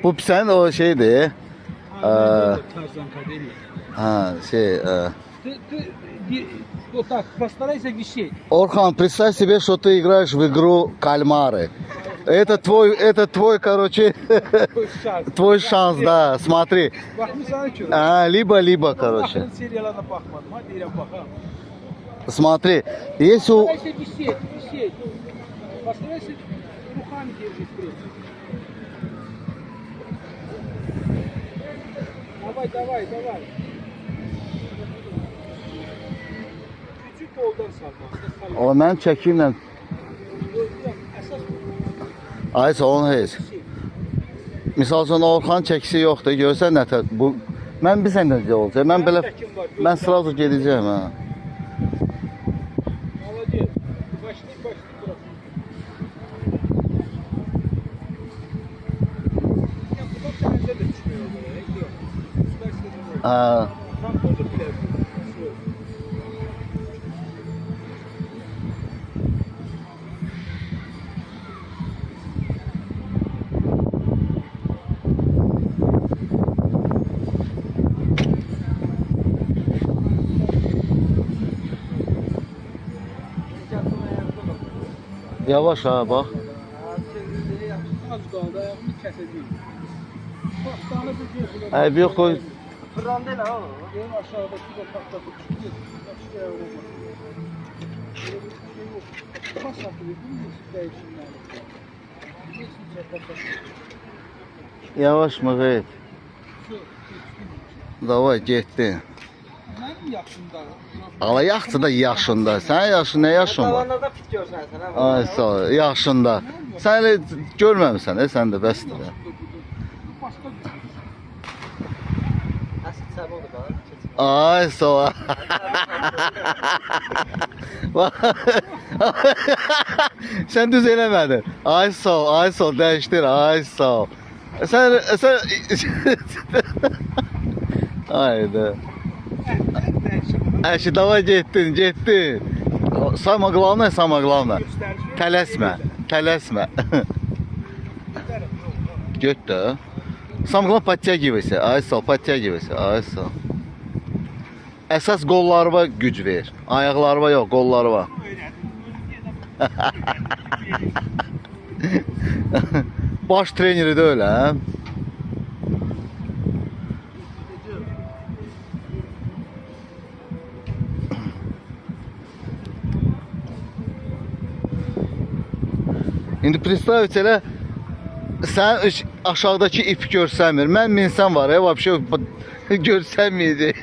Bu sen o şeydi. Tarzan Kadelli. Ha şey. Вот так, постарайся висеть. Орхан, представь себе, что ты играешь в игру кальмары. Это твой, короче, твой шанс, да, смотри. Либо, короче. Bakın seriyalarına bakmadım. Hadi yine bakalım. Смотри, если у... Постарайся висеть. Постарайся руками держи вперед. Давай. Küçük koldan salma. O mənim çəkimlə... Əsas Aysa onun heç. Misal üçün Orxan çəkisi yoxdur, görsən nətər bu... Mən bir səndən necə olacaq, mən belə... Mən sırası gedəcəm, ha. Молодец. Başlayın bırak. Ya buradan denize de düşmüyor böyle. Yok. Ha. Tam burada bile. Yavaş ha, bax. Az qaldı, ayağımı kəsəcəyim. Başdanı bir gözülə. Ayıb yox, qoy. Fırlan deyil ha o. Benim aşağıdaki de patladı. Başka yer olmaz. Böyle bir şey yok. Pas atılıyor, değil mi? Değişimler. Geçince patladı. Yavaş Mıqayet. Davay, getdi. Mənim yaşımda. Ala yaxşı da yaşında. Sənin yaşın nə yaşın var? Zamanlarda fit görsən sən ha. Ay sağ ol, yaşında. Sən elə görməmisən, sən də bəsdir. Başqa bir şey. Asit sabunu da. Ay sağ ol. Sən düz eləmədin. Ay sağ ol, dəyişdir. Ay sağ ol. Sən Haydi. Əşi, davay getdin. Sama qlavna. Tələsmə. Göt də. Samqlan подтягивайся. Ay sağ, подтягивайся. Ay sağ. Əsas qollarıma güc ver. Ayaqlarıma yox, qollarıma. Baş treneri də öyle, hə? İndi представить elə sən aşağıdakı ip görsənmir. Mən minsəm var, вообще görsənməyəcək.